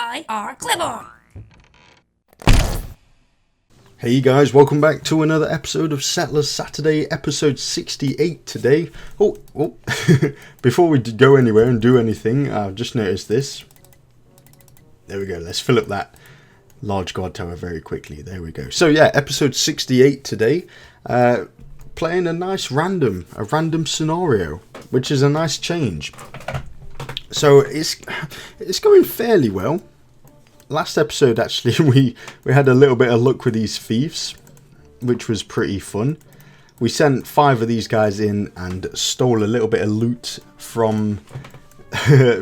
I are Cleborn. Hey guys, welcome back to another episode of Settlers Saturday, episode 68 today. Oh, before we go anywhere and do anything, I've just noticed this. There we go, let's fill up that large guard tower very quickly. There we go. So yeah, episode 68 today. Playing a nice random scenario, which is a nice change. So it's going fairly well. Last episode, actually, we had a little bit of luck with these thieves, which was pretty fun. We sent 5 of these guys in and stole a little bit of loot from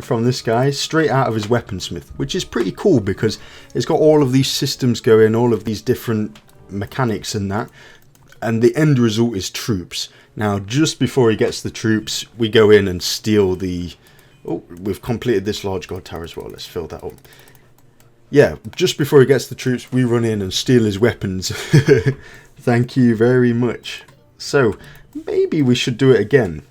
from this guy straight out of his weaponsmith, which is pretty cool because it's got all of these systems going, all of these different mechanics and that, and the end result is troops. Now, just before he gets the troops, we go in and steal the... Oh, we've completed this large guard tower as well. Let's fill that up. Yeah, just before he gets the troops, we run in and steal his weapons. Thank you very much. So, maybe we should do it again.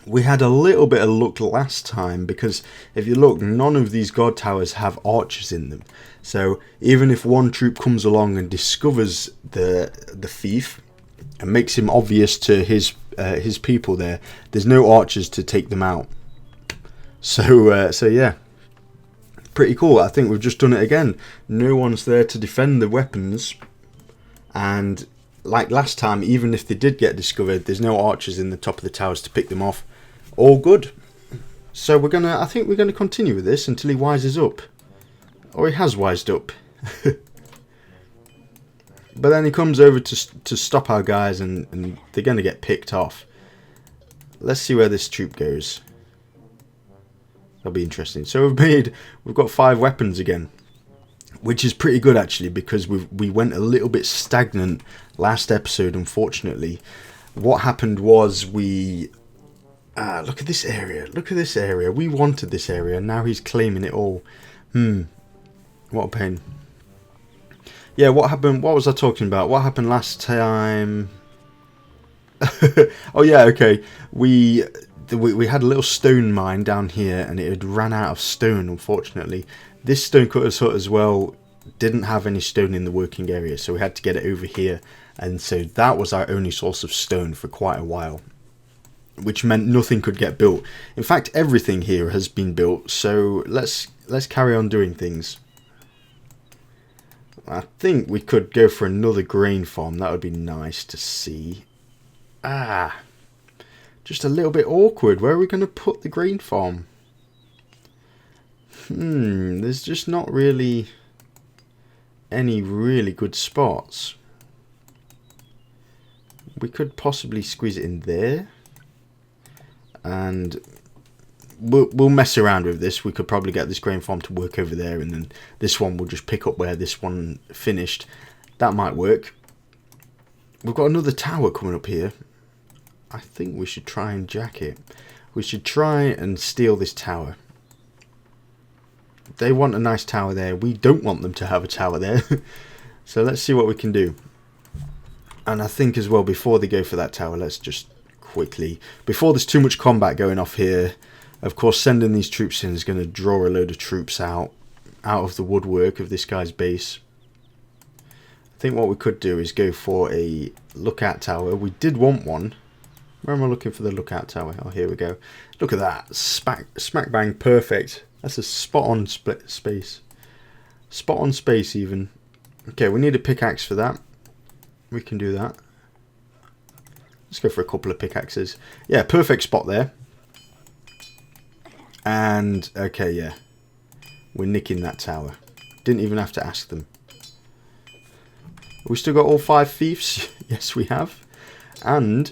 We had a little bit of luck last time because if you look, none of these guard towers have archers in them. So, even if one troop comes along and discovers the thief and makes him obvious to his people there's no archers to take them out. So yeah. Pretty cool. I think we've just done it again. No one's there to defend the weapons, and like last time, even if they did get discovered, there's no archers in the top of the towers to pick them off. All good. So I think we're gonna continue with this until he wises up, or he has wised up. But then he comes over to stop our guys, and they're gonna get picked off. Let's see where this troop goes. That'll be interesting. So we've got 5 weapons again, which is pretty good actually, because we went a little bit stagnant last episode, unfortunately. What happened was look at this area. Look at this area. We wanted this area, and now he's claiming it all. What a pain. Yeah, what happened? What was I talking about? What happened last time? Oh yeah, okay. We had a little stone mine down here, and it had ran out of stone, unfortunately. This Stonecutter's hut as well didn't have any stone in the working area, so we had to get it over here, and so that was our only source of stone for quite a while, which meant nothing could get built. In fact, everything here has been built, so let's carry on doing things. I think we could go for another grain farm. That would be nice to see. Just a little bit awkward. Where are we going to put the grain farm? There's just not really any really good spots. We could possibly squeeze it in there. And we'll mess around with this. We could probably get this grain farm to work over there, and then this one will just pick up where this one finished. That might work. We've got another tower coming up here. I think we should try and jack it. We should try and steal this tower. They want a nice tower there. We don't want them to have a tower there. So let's see what we can do. And I think as well, before they go for that tower, let's just quickly, before there's too much combat going off here, of course sending these troops in is going to draw a load of troops out of the woodwork of this guy's base. I think what we could do is go for a lookout tower. We did want one. Where am I looking for the lookout tower? Oh, here we go. Look at that. Smack bang perfect. That's a spot on space. Spot on space even. Okay, we need a pickaxe for that. We can do that. Let's go for a couple of pickaxes. Yeah, perfect spot there. And, okay, yeah. We're nicking that tower. Didn't even have to ask them. We still got all 5 thieves? Yes, we have. And...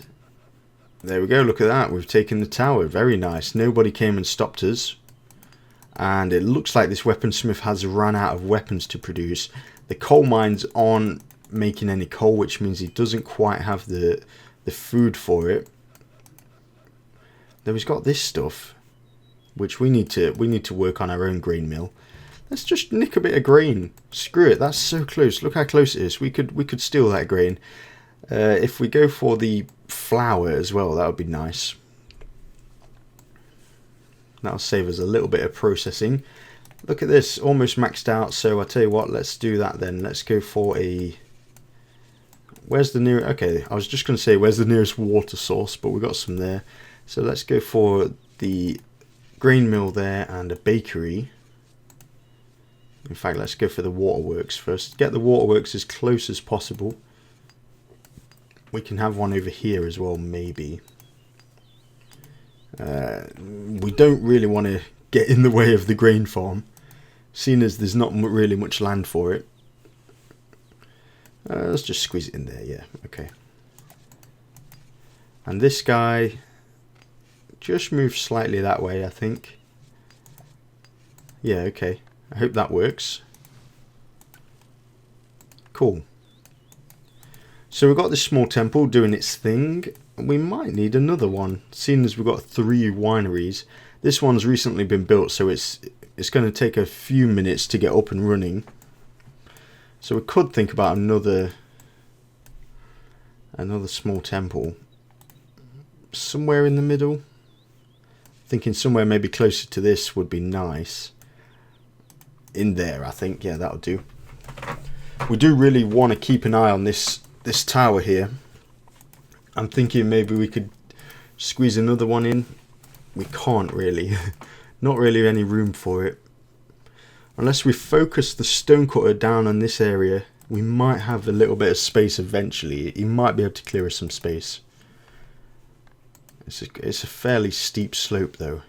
there we go, look at that. We've taken the tower. Very nice. Nobody came and stopped us. And it looks like this weaponsmith has run out of weapons to produce. The coal mines aren't making any coal, which means he doesn't quite have the food for it. Then he's got this stuff, which we need to work on our own grain mill. Let's just nick a bit of grain. Screw it, that's so close. Look how close it is. We could steal that grain. If we go for the flour as well, that would be nice. That'll save us a little bit of processing. Look at this, almost maxed out. So I tell you what, let's do that then. Let's go for a... Where's the nearest... Okay, I was just going to say where's the nearest water source, but we've got some there. So let's go for the grain mill there and a bakery. In fact, let's go for the waterworks first. Get the waterworks as close as possible. We can have one over here as well, maybe. We don't really want to get in the way of the grain farm, seeing as there's not really much land for it. Let's just squeeze it in there, yeah, okay. And this guy just moves slightly that way, I think. Yeah, okay. I hope that works. Cool. So we've got this small temple doing its thing. We might need another one, seeing as we've got 3 wineries. This one's recently been built, so it's going to take a few minutes to get up and running. So we could think about another small temple somewhere in the middle. Thinking somewhere maybe closer to this would be nice. In there, I think. Yeah, that'll do. We do really want to keep an eye on this tower here. I'm thinking maybe we could squeeze another one in. We can't really. Not really any room for it. Unless we focus the stonecutter down on this area, we might have a little bit of space eventually. He might be able to clear us some space. It's a fairly steep slope though.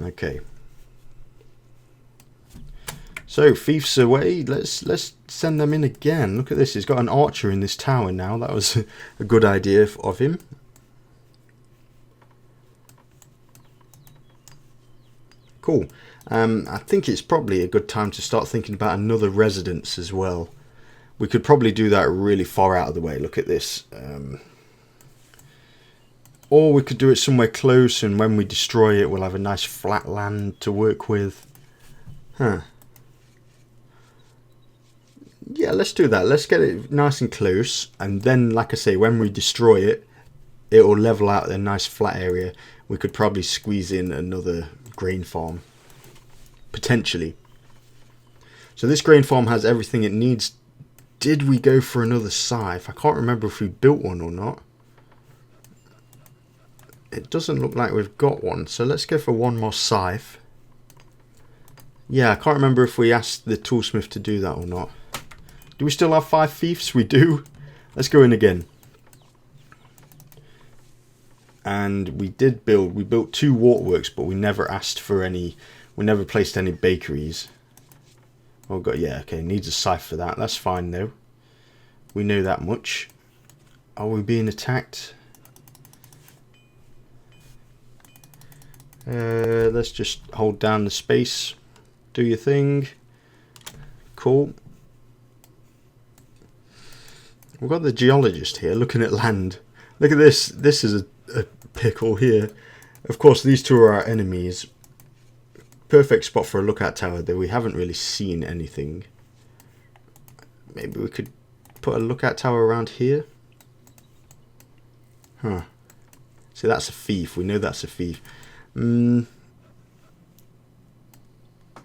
Okay. So fiefs away. Let's send them in again. Look at this. He's got an archer in this tower now. That was a good idea of him. Cool. I think it's probably a good time to start thinking about another residence as well. We could probably do that really far out of the way. Look at this. Or we could do it somewhere close, and when we destroy it, we'll have a nice flat land to work with. Huh. Yeah, let's do that. Let's get it nice and close, and then, like I say, when we destroy it, it will level out a nice flat area. We could probably squeeze in another grain farm. Potentially. So this grain farm has everything it needs. Did we go for another scythe? I can't remember if we built one or not. It doesn't look like we've got one, so let's go for one more scythe. Yeah, I can't remember if we asked the toolsmith to do that or not. Do we still have 5 fiefs? We do. Let's go in again. And we built 2 waterworks, but we never asked for any, we never placed any bakeries. Oh god, yeah, okay, needs a scythe for that. That's fine though. We know that much. Are we being attacked? Let's just hold down the space. Do your thing. Cool. We've got the geologist here looking at land. Look at this. This is a pickle here. Of course, these two are our enemies. Perfect spot for a lookout tower, though we haven't really seen anything. Maybe we could put a lookout tower around here. Huh. See, that's a fief. We know that's a fief.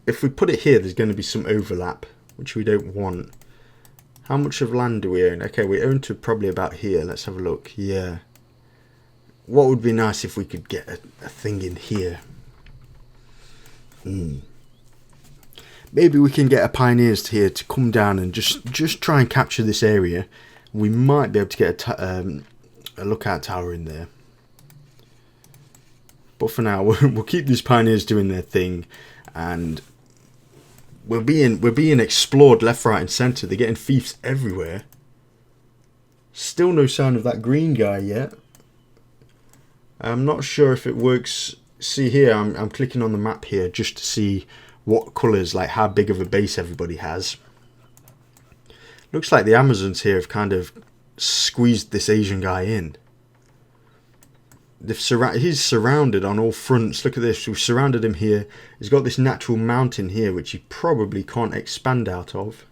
If we put it here, there's going to be some overlap, which we don't want. How much of land do we own? Okay, we own to probably about here. Let's have a look. Yeah. What would be nice if we could get a thing in here? Maybe we can get a pioneers here to come down and just try and capture this area. We might be able to get a lookout tower in there. But for now, we'll keep these pioneers doing their thing, and we're being explored left, right, and centre. They're getting fiefs everywhere. Still no sign of that green guy yet. I'm not sure if it works. See here, I'm clicking on the map here just to see what colours, like how big of a base everybody has. Looks like the Amazons here have kind of squeezed this Asian guy in. He's surrounded on all fronts. Look at this. We've surrounded him here. He's got this natural mountain here, which he probably can't expand out of.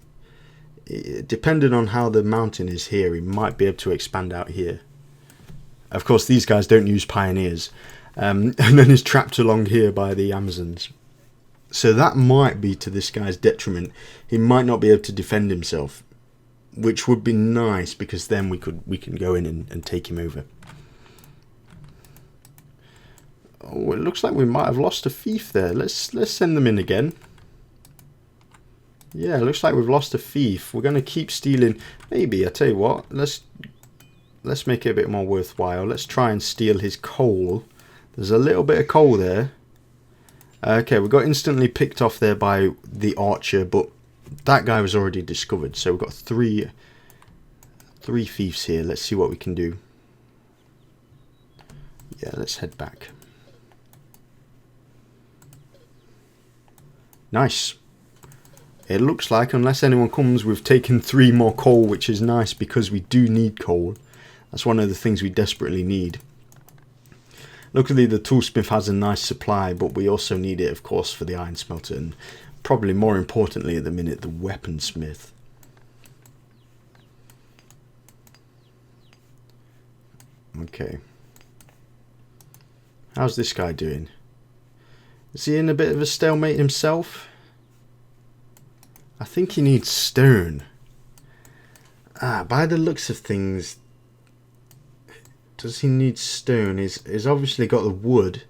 Depending on how the mountain is here, he might be able to expand out here. Of course, these guys don't use pioneers. And then he's trapped along here by the Amazons. So that might be to this guy's detriment. He might not be able to defend himself, which would be nice, because then we can go in and take him over. Oh, it looks like we might have lost a thief there. Let's send them in again. Yeah, it looks like we've lost a thief. We're going to keep stealing. Maybe, I tell you what, let's make it a bit more worthwhile. Let's try and steal his coal. There's a little bit of coal there. Okay, we got instantly picked off there by the archer, but that guy was already discovered. So we've got three thieves here. Let's see what we can do. Yeah, let's head back. Nice. It looks like, unless anyone comes, we've taken 3 more coal, which is nice because we do need coal. That's one of the things we desperately need. Luckily, the toolsmith has a nice supply, but we also need it, of course, for the iron smelter, and probably more importantly at the minute, the weaponsmith. Okay. How's this guy doing? Is he in a bit of a stalemate himself? I think he needs stone. By the looks of things, does he need stone? He's obviously got the wood.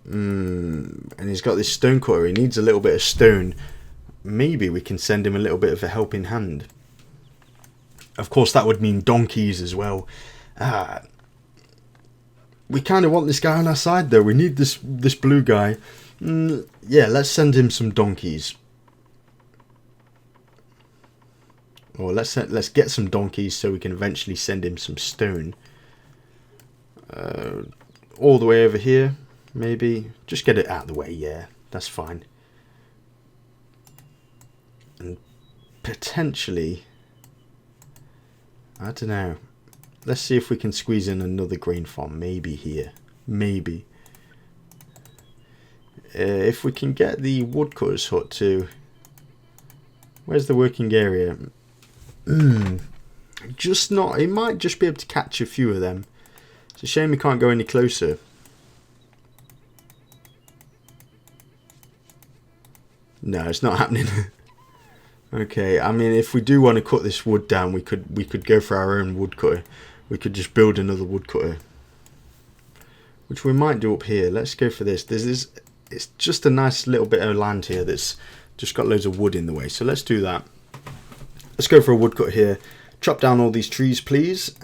And he's got this stone cutter. He needs a little bit of stone. Maybe we can send him a little bit of a helping hand. Of course, that would mean donkeys as well. We kind of want this guy on our side, though. We need this blue guy. Yeah, let's send him some donkeys. Or let's get some donkeys so we can eventually send him some stone. All the way over here, maybe. Just get it out of the way, yeah. That's fine. And potentially, I don't know. Let's see if we can squeeze in another grain farm. Maybe here. Maybe. If we can get the woodcutter's hut too. Where's the working area? Just not. He might just be able to catch a few of them. It's a shame we can't go any closer. No, it's not happening. Okay, I mean, if we do want to cut this wood down, we could go for our own woodcutter. We could just build another woodcutter, which we might do up here. Let's go for this. It's just a nice little bit of land here that's just got loads of wood in the way. So let's do that. Let's go for a woodcutter here. Chop down all these trees, please.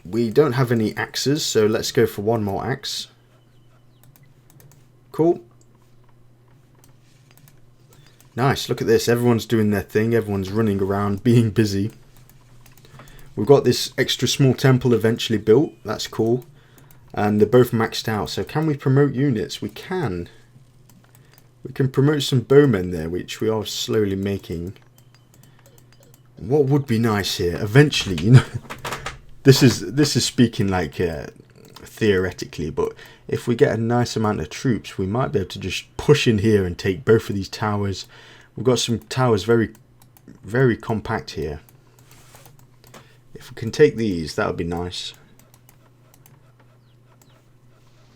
We don't have any axes, so let's go for one more axe. Cool. Nice, look at this. Everyone's doing their thing. Everyone's running around, being busy. We've got this extra small temple eventually built. That's cool. And they're both maxed out. So can we promote units? We can. We can promote some bowmen there, which we are slowly making. What would be nice here? Eventually, you know, this is speaking like theoretically, but if we get a nice amount of troops, we might be able to just push in here and take both of these towers. We've got some towers very, very compact here. If we can take these, that would be nice.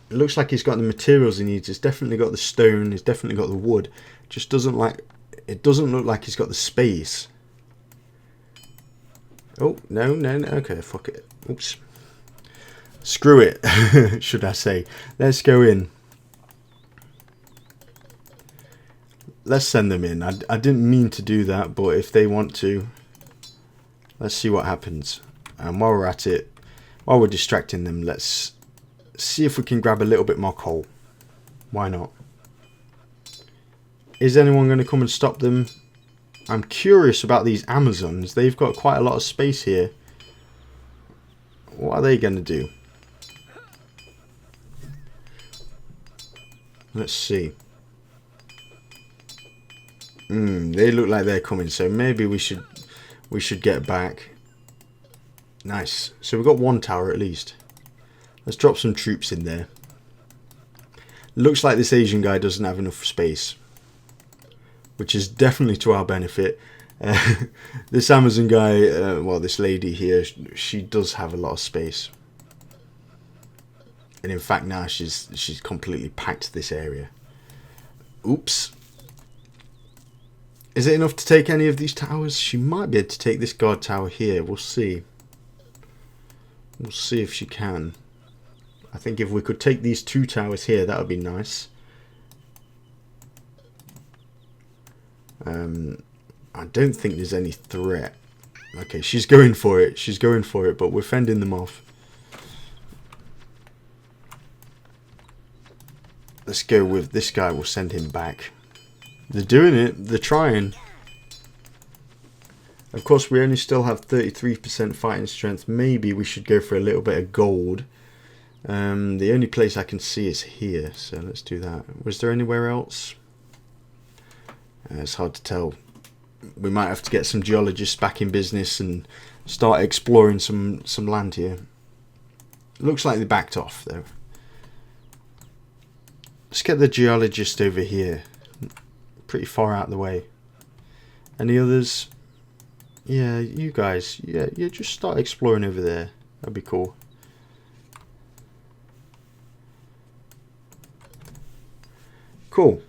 It looks like he's got the materials he needs. It's definitely got the stone. He's definitely got the wood. Just doesn't look like he's got the space. Oh, no. Okay, fuck it. Oops. Screw it, should I say. Let's go in. Let's send them in. I didn't mean to do that, but if they want to, let's see what happens. And while we're at it, while we're distracting them, let's see if we can grab a little bit more coal. Why not? Is anyone going to come and stop them? I'm curious about these Amazons. They've got quite a lot of space here. What are they going to do? Let's see. They look like they're coming, so maybe we should get back. Nice. So we've got one tower at least. Let's drop some troops in there. Looks like this Asian guy doesn't have enough space, which is definitely to our benefit. This Amazon guy, well, this lady here, she does have a lot of space. And in fact now she's completely packed this area. Oops. Is it enough to take any of these towers? She might be able to take this guard tower here. We'll see. We'll see if she can. I think if we could take these 2 towers here, that would be nice. I don't think there's any threat. Okay, she's going for it. She's going for it, but we're fending them off. Let's go with this guy. We'll send him back. They're doing it. They're trying. Of course, we only still have 33% fighting strength. Maybe we should go for a little bit of gold. The only place I can see is here, so let's do that. Was there anywhere else? It's hard to tell. We might have to get some geologists back in business and start exploring some land here. Looks like they backed off, though. Let's get the geologist over here. Pretty far out of the way. Any others? Yeah, you guys. Yeah, just start exploring over there. That'd be cool. Cool.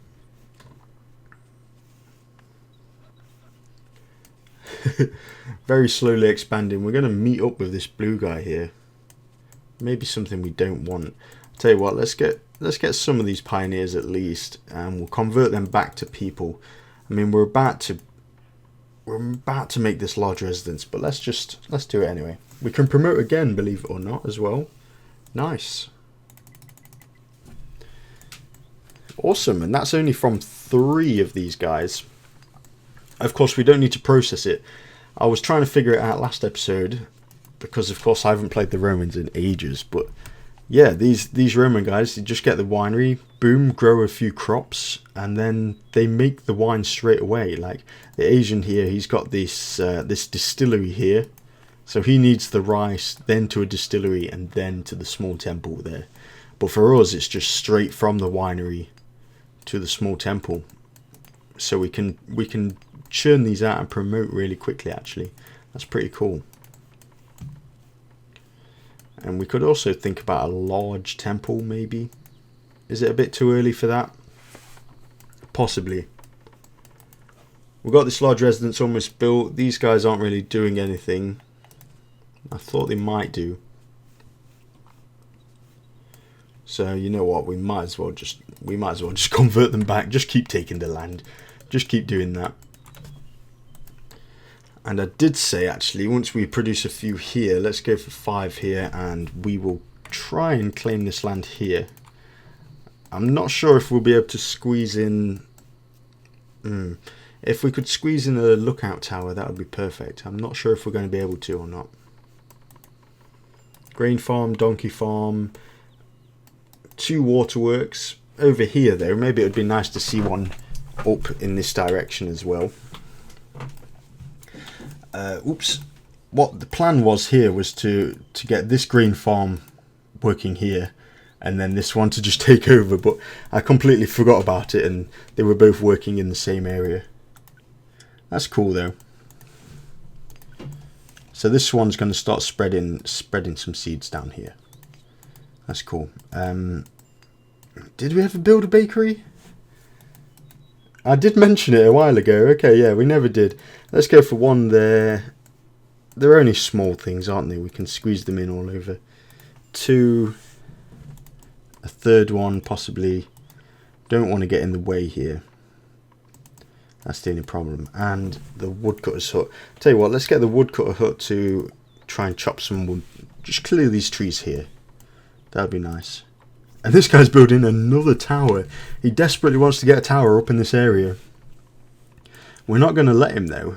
Very slowly expanding. We're going to meet up with this blue guy here. Maybe something we don't want. I'll tell you what, let's get some of these pioneers at least, and we'll convert them back to people. I mean, we're about to make this large residence, but let's do it anyway. We can promote again, believe it or not, as well. Nice. Awesome, and that's only from 3 of these guys. Of course, we don't need to process it. I was trying to figure it out last episode, because of course I haven't played the Romans in ages, but yeah, these Roman guys, they just get the winery, boom, grow a few crops, and then they make the wine straight away. Like the Asian here, he's got this this distillery here, so he needs the rice, then to a distillery, and then to the small temple there. But for us, it's just straight from the winery to the small temple, so we can churn these out and promote really quickly. Actually, that's pretty cool. And we could also think about a large temple, maybe. Is it a bit too early for that? Possibly. We've got this large residence almost built. These guys aren't really doing anything. I thought they might do. So you know what? We might as well just convert them back. Just keep taking the land. Just keep doing that. And I did say, actually, once we produce a few here, let's go for 5 here, and we will try and claim this land here. I'm not sure if we'll be able to squeeze in... If we could squeeze in a lookout tower, that would be perfect. I'm not sure if we're going to be able to or not. Grain farm, donkey farm, 2 waterworks. Over here, though, maybe it would be nice to see one up in this direction as well. Oops. What the plan was here was to get this green farm working here, and then this one to just take over, but I completely forgot about it, and they were both working in the same area. That's cool though. So this one's going to start spreading some seeds down here. That's cool. Did we ever build a bakery? I did mention it a while ago. Okay, yeah, we never did. Let's go for 1 there. They're only small things, aren't they? We can squeeze them in all over. 2. A 3rd one, possibly. Don't want to get in the way here. That's the only problem. And the woodcutter's hut. Tell you what, let's get the woodcutter hut to try and chop some wood. Just clear these trees here. That would be nice. And this guy's building another tower. He desperately wants to get a tower up in this area. We're not going to let him though.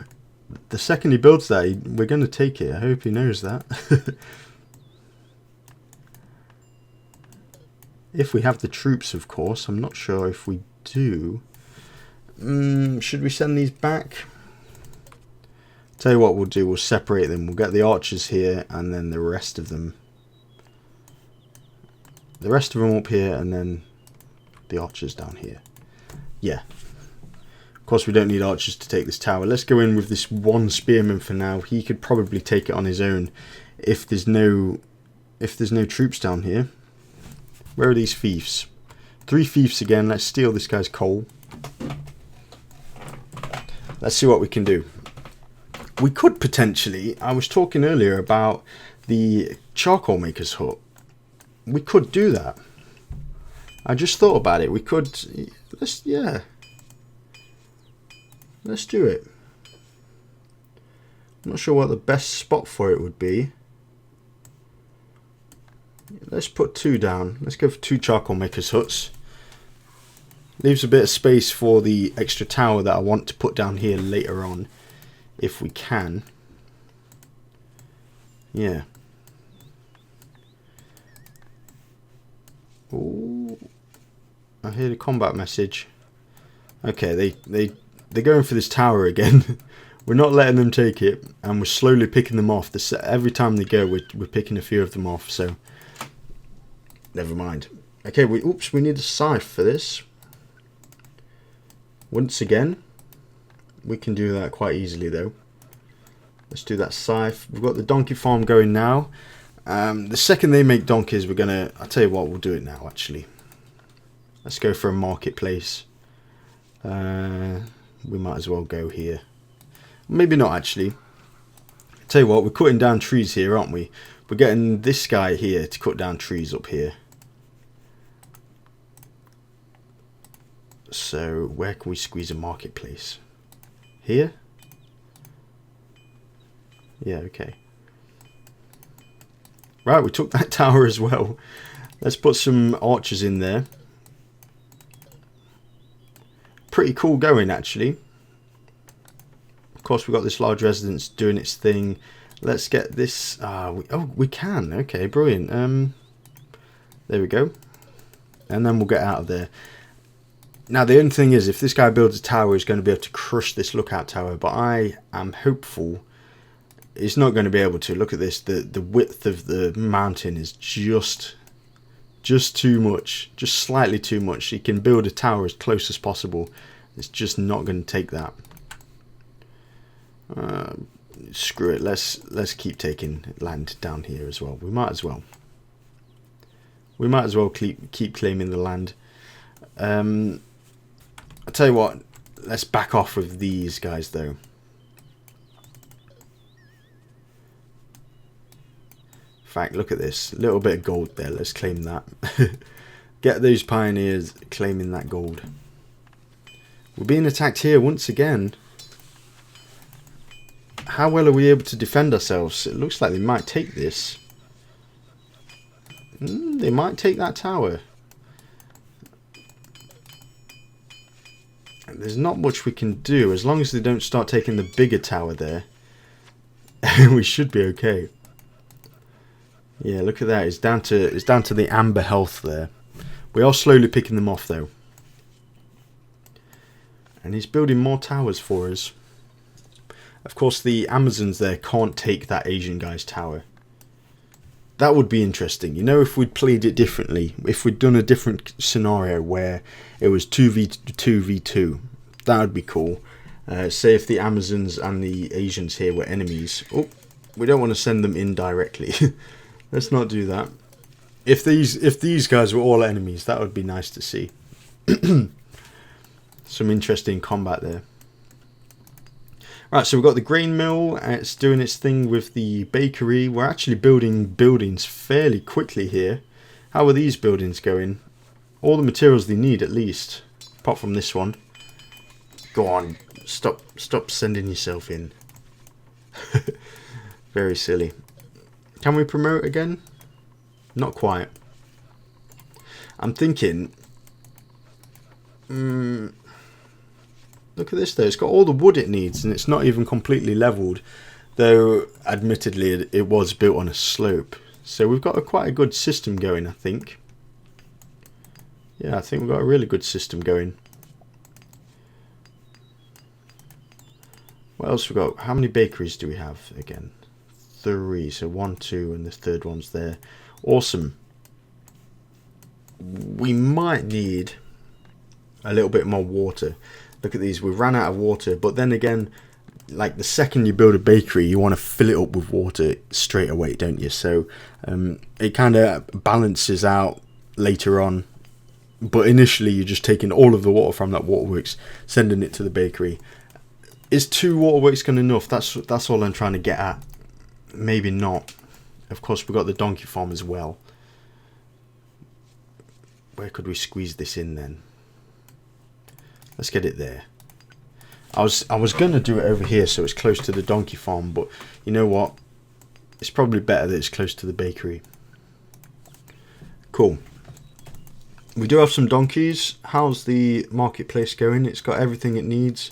The second he builds that, we're going to take it. I hope he knows that. If we have the troops, of course. I'm not sure if we do. Should we send these back? Tell you what we'll do. We'll separate them. We'll get the archers here and then the rest of them. The rest of them up here, and then the archers down here. Yeah. Of course, we don't need archers to take this tower. Let's go in with this 1 spearman for now. He could probably take it on his own if there's no troops down here. Where are these fiefs? 3 fiefs again. Let's steal this guy's coal. Let's see what we can do. We could potentially, I was talking earlier about the charcoal maker's hut. We could do that. I just thought about it. We could, let's do it. I'm not sure what the best spot for it would be. Let's put 2 down. Let's go for 2 charcoal makers huts. Leaves a bit of space for the extra tower that I want to put down here later on, if we can. Yeah. Ooh, I hear the combat message. Okay, they're going for this tower again. We're not letting them take it, and we're slowly picking them off. Every time they go, we're picking a few of them off. So never mind. Okay, we need a scythe for this. Once again, we can do that quite easily though. Let's do that scythe. We've got the donkey farm going now. The second they make donkeys, I'll tell you what, we'll do it now actually. Let's go for a marketplace. We might as well go here. Maybe not actually. I'll tell you what, we're cutting down trees here, aren't we? We're getting this guy here to cut down trees up here. So where can we squeeze a marketplace? Here? Yeah, okay. Right, we took that tower as well. Let's put some archers in there. Pretty cool going actually. Of course, we've got this large residence doing its thing. Let's get this. We can. Okay, brilliant. There we go. And then we'll get out of there. Now, the only thing is, if this guy builds a tower, he's going to be able to crush this lookout tower. But I am hopeful he's not going to be able to. Look at this. The width of the mountain is just too much. Just slightly too much. He can build a tower as close as possible. It's just not going to take that. Screw it. Let's keep taking land down here as well. We might as well. We might as well keep claiming the land. I'll tell you what, let's back off with these guys though. In fact, look at this, a little bit of gold there, let's claim that. Get those pioneers claiming that gold. We're being attacked here once again. How well are we able to defend ourselves? It looks like they might take this. They might take that tower. There's not much we can do. As long as they don't start taking the bigger tower there, we should be okay. Yeah, look at that. It's down to the amber health there. We are slowly picking them off though. And he's building more towers for us. Of course, the Amazons there can't take that Asian guy's tower. That would be interesting. You know, if we'd played it differently, if we'd done a different scenario where it was 2v2v2, that would be cool. Say if the Amazons and the Asians here were enemies. Oh, we don't want to send them in directly. Let's not do that. If these guys were all enemies, that would be nice to see. Some interesting combat there. Right, so we've got the grain mill. It's doing its thing with the bakery. We're actually building buildings fairly quickly here. How are these buildings going? All the materials they need, at least. Apart from this one. Go on. Stop sending yourself in. Very silly. Can we promote again? Not quite. I'm thinking... Look at this though, it's got all the wood it needs and it's not even completely leveled, though admittedly it was built on a slope. So we've got quite a good system going, I think. Yeah, I think we've got a really good system going. What else we got? How many bakeries do we have again? 3, so 1, 2 and the third one's there. Awesome. We might need a little bit more water. Look at these, we've ran out of water, but then again, like the second you build a bakery, you want to fill it up with water straight away, don't you? So it kind of balances out later on, but initially you're just taking all of the water from that waterworks, sending it to the bakery. Is 2 waterworks good enough? That's all I'm trying to get at. Maybe not. Of course, we've got the donkey farm as well. Where could we squeeze this in then? Let's get it there. I was going to do it over here so it's close to the donkey farm, but you know what? It's probably better that it's close to the bakery. Cool. We do have some donkeys. How's the marketplace going? It's got everything it needs.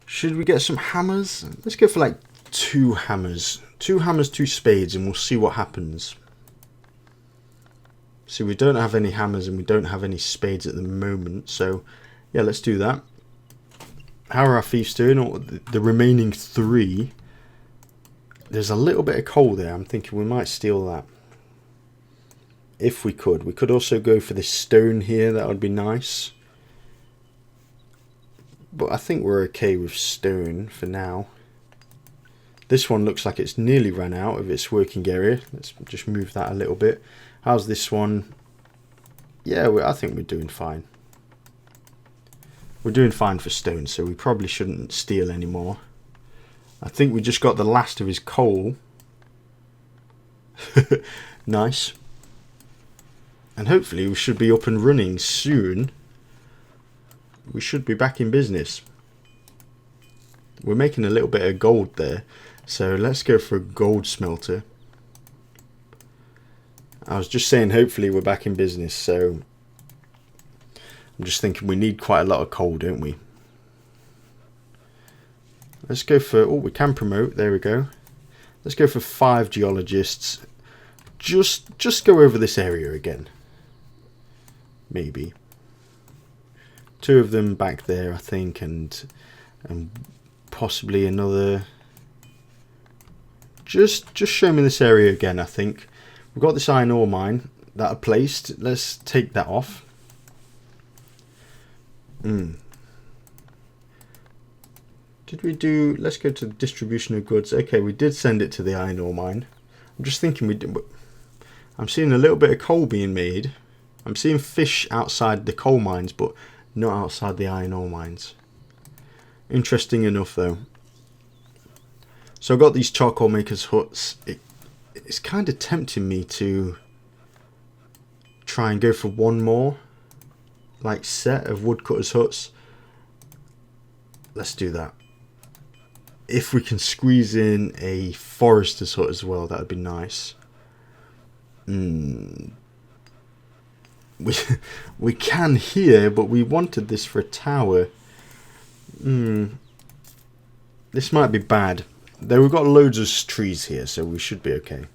Should we get some hammers? Let's go for like 2 hammers. 2 hammers, 2 spades, and we'll see what happens. See, we don't have any hammers and we don't have any spades at the moment, so yeah, let's do that. How are our thieves doing? Or the remaining 3. There's a little bit of coal there. I'm thinking we might steal that. If we could. We could also go for this stone here. That would be nice. But I think we're okay with stone for now. This one looks like it's nearly run out of its working area. Let's just move that a little bit. How's this one? Yeah, I think we're doing fine. We're doing fine for stone, so we probably shouldn't steal anymore. I think we just got the last of his coal. Nice. And hopefully we should be up and running soon. We should be back in business. We're making a little bit of gold there. So let's go for a gold smelter. I was just saying hopefully we're back in business, so I'm just thinking we need quite a lot of coal, don't we? Let's go for... Oh, we can promote. There we go. Let's go for 5 geologists. Just go over this area again. Maybe. 2 of them back there, I think, and possibly another. Just show me this area again, I think. We've got this iron ore mine that I placed. Let's take that off. Did we do... Let's go to the distribution of goods. Okay, we did send it to the iron ore mine. I'm just thinking we did... I'm seeing a little bit of coal being made. I'm seeing fish outside the coal mines, but not outside the iron ore mines. Interesting enough, though. So I've got these charcoal makers' huts. It's kind of tempting me to try and go for one more like set of woodcutters' huts. Let's do that. If we can squeeze in a forester's hut as well, that would be nice. We can here, but we wanted this for a tower. This might be bad. Though we've got loads of trees here, so we should be okay.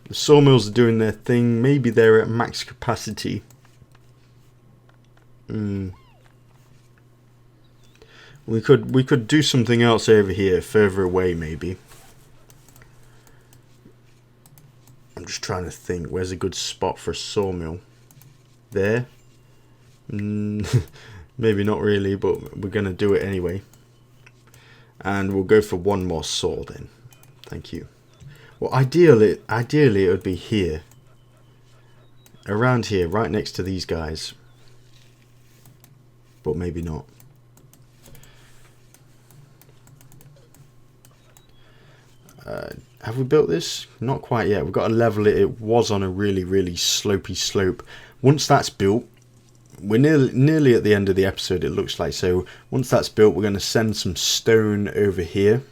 The sawmills are doing their thing. Maybe they're at max capacity. We could do something else over here, further away maybe. I'm just trying to think. Where's a good spot for a sawmill? There? Maybe not really, but we're going to do it anyway. And we'll go for one more saw then. Thank you. Well, ideally it would be here. Around here, right next to these guys. But maybe not. Have we built this? Not quite yet. We've got to level it. It was on a really, really slopey slope. Once that's built, we're nearly at the end of the episode, it looks like. So once that's built, we're going to send some stone over here.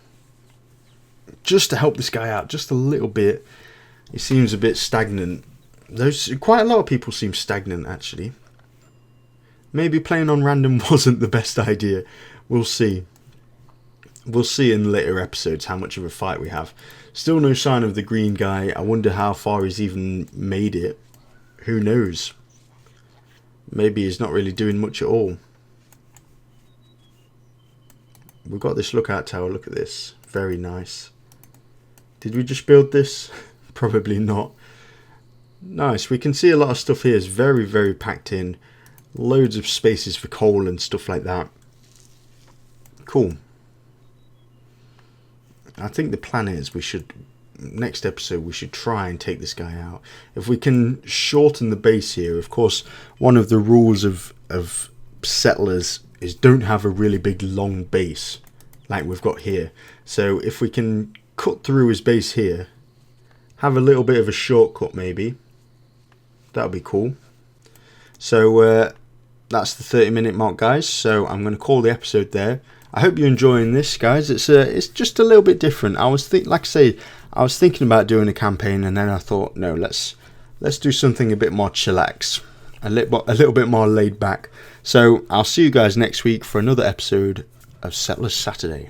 Just to help this guy out, just a little bit. He seems a bit stagnant. Quite a lot of people seem stagnant, actually. Maybe playing on random wasn't the best idea. We'll see. We'll see in later episodes how much of a fight we have. Still no sign of the green guy. I wonder how far he's even made it. Who knows? Maybe he's not really doing much at all. We've got this lookout tower. Look at this. Very nice. Did we just build this? Probably not. Nice. We can see a lot of stuff here is very, very packed in. Loads of spaces for coal and stuff like that. Cool. I think the plan is next episode we should try and take this guy out. If we can shorten the base here, of course, one of the rules of settlers is don't have a really big long base like we've got here. So if we can cut through his base here, have a little bit of a shortcut maybe, that would be cool. So that's the 30-minute mark, guys. So I'm going to call the episode there. I hope you're enjoying this, guys. It's just a little bit different. I was thinking about doing a campaign, and then I thought, no, let's do something a bit more chillax, a little bit more laid back. So I'll see you guys next week for another episode of Settlers Saturday.